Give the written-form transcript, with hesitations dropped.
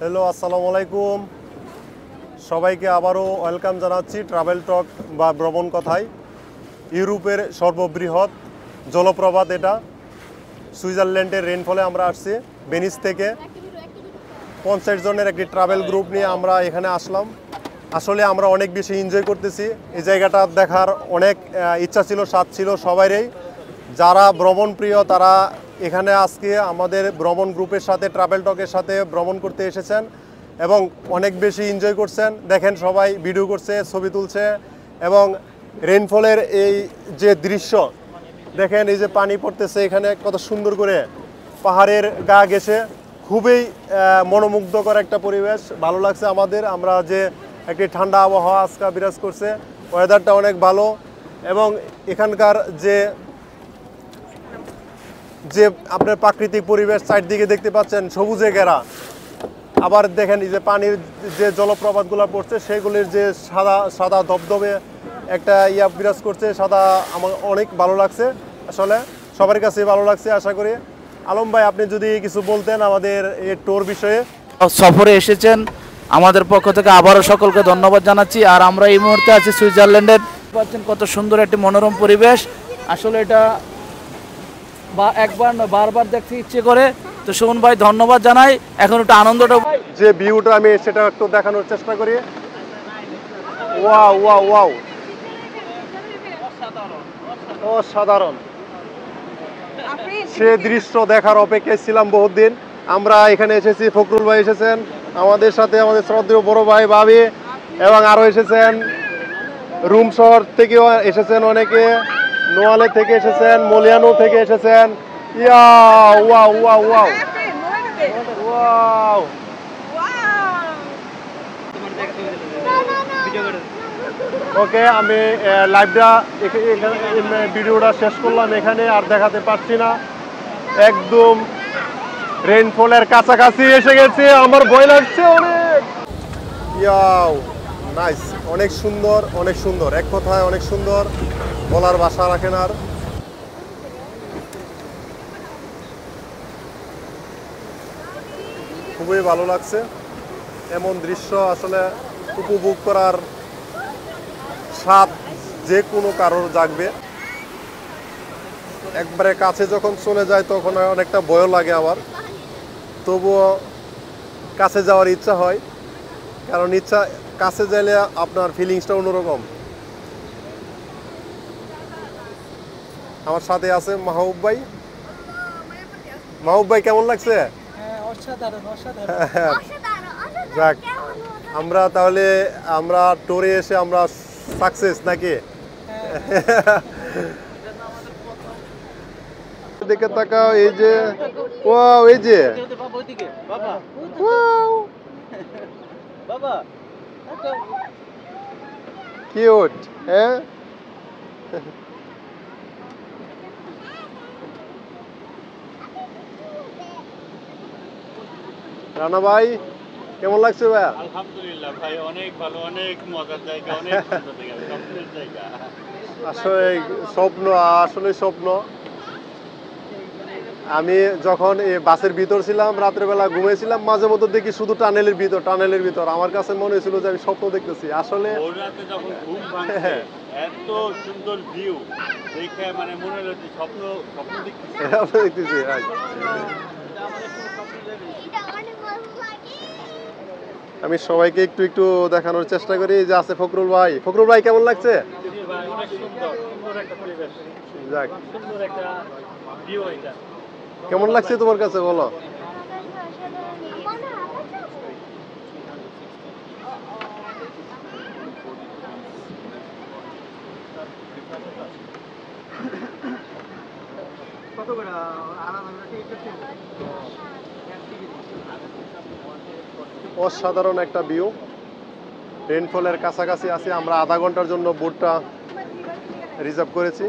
Hello, আসসালামু আলাইকুম। সবাইকে আবারও ওয়েলকাম জানাচ্ছি ট্রাভেল টক বা ভ্রমণ কথায়। ইউরোপের সর্ববৃহৎ জলপ্রপাত এটা, সুইজারল্যান্ডের রেইনফলে আমরা আসছি ভেনিস থেকে। 50 জনের একটি ট্রাভেল গ্রুপ নিয়ে আমরা এখানে আসলাম। আসলে আমরা অনেক বেশি এনজয় করতেছি। এই জায়গাটা দেখার অনেক ইচ্ছা ছিল, স্বাদ ছিল সবারই। যারা ভ্রমণ প্রিয় তারা এখানে আজকে আমাদের ভ্রমণ গ্রুপের সাথে, ট্রাভেল টকের সাথে ভ্রমণ করতে এসেছেন এবং অনেক বেশি এনজয় করছেন। দেখেন সবাই ভিডিও করছে, ছবি তুলছে এবং রেইনফলের এই যে দৃশ্য দেখেন, এই যে পানি পড়তেছে এখানে কত সুন্দর করে পাহাড়ের গা ঘেঁষে, খুবই মনোমুগ্ধকর একটা পরিবেশ। ভালো লাগছে আমাদের। আমরা যে একটি ঠান্ডা আবহাওয়া আজকে বিরাজ করছে, ওয়েদারটা অনেক ভালো এবং এখানকার যে যে আপনার প্রাকৃতিক পরিবেশ চারদিকে দেখতে পাচ্ছেন সবুজে ঘেরা। আবার দেখেন এই যে পানির যে জলপ্রপাতগুলো পড়ছে সেগুলির যে সাদা সাদা ধবধবে একটা বিরাজ করছে, সাদা। আমার অনেক ভালো লাগছে, আসলে সবার কাছে ভালো লাগছে আশা করি। আলম ভাই, আপনি যদি কিছু বলতেন আমাদের এই ট্যুর বিষয়ে। সফরে এসেছেন আমাদের পক্ষ থেকে আবারও সকলকে ধন্যবাদ জানাচ্ছি। আর আমরা এই মুহূর্তে আছি সুইজারল্যান্ডের। পাচ্ছেন কত সুন্দর একটি মনোরম পরিবেশ। আসলে এটা একবার নয়, বারবার দেখতে ইচ্ছে করে। তো সুমন ভাই ধন্যবাদ জানাই। এখন একটু আনন্দটা, যে ভিউটা আমি সেটা একটু দেখানোর চেষ্টা করি। ওয়াও ওয়াও ওয়াও, অসাধারণ। সে দৃশ্য দেখার অপেক্ষায় ছিলাম বহুত দিন। আমরা এখানে এসেছি, ফখরুল ভাই এসেছেন আমাদের সাথে, আমাদের শ্রদ্ধেয় বড় ভাই ভাবি, এবং আরও এসেছেন রুম শহর থেকেও এসেছেন অনেকে, নোয়ালে থেকে এসেছেন, মলিয়ানো থেকে এসেছেন। Yeah wow wow wow wow. Okay, আমি লাইভটা ভিডিওটা শেষ করলাম এখানে, আর দেখাতে পারছি না। একদম রেইনফলের কাছাকাছি এসে গেছে, আমার ভয় লাগছে অনেক। ইয়াও নাইস, অনেক সুন্দর, অনেক সুন্দর, এক কথায় অনেক সুন্দর, বলার ভাষা রাখেন আর। খুবই ভালো লাগছে। এমন দৃশ্য আসলে উপভোগ করার স্বাদ যে কোনো কারোর জাগবে। একবারে কাছে যখন চলে যায় তখন অনেকটা ভয় লাগে আবার, তবুও কাছে যাওয়ার ইচ্ছা হয়, কারণ কাছে যাইলে আপনার ফিলিংসটা অন্যরকম। আমার সাথে আছে মাহবুব ভাই। মাহবুব ভাই, কেমন লাগছে? যাক, আমরা তাহলে আমরা ট্যুরে এসে আমরা সাকসেস নাকি? দিকে তাকাও, এই যে ওয়াও, এই যে ওয়াও, কিউট। হ্যাঁ, রানা ভাই কেমন লাগছে ভাই? আলহামদুলিল্লাহ ভাই, অনেক ভালো, অনেক মজার জায়গা, অনেক সুন্দর জায়গা, স্বপ্নের জায়গা। আসলে স্বপ্ন, আসলে স্বপ্ন। আমি যখন এই বাসের ভিতর ছিলাম, রাত্রেবেলা ঘুমিয়েছিলাম, মাঝে মধ্যে দেখি শুধু টানেলের ভিতর। আমার কাছে মনে হয়েছিল যে আমি স্বপ্ন দেখতেছি আসলে। ভোর রাতে যখন ঘুম ভাঙছে, এত সুন্দর ভিউ দেখে মানে মনে হলো যে স্বপ্ন দেখতেছি। আমি সবাইকে একটু একটু দেখানোর চেষ্টা করি। যে আছে ফখরুল ভাই। ফখরুল ভাই, কেমন লাগছে? অনেক সুন্দর, সুন্দর একটা পরিবেশ, যাক, সুন্দর একটা ভিউ এটা। কেমন লাগছে তোমার কাছে বলো? অসাধারণ একটা ভিউ। রেইনফলের কাছাকাছি আছি আমরা, আধা ঘন্টার জন্য বোটটা রিজার্ভ করেছি।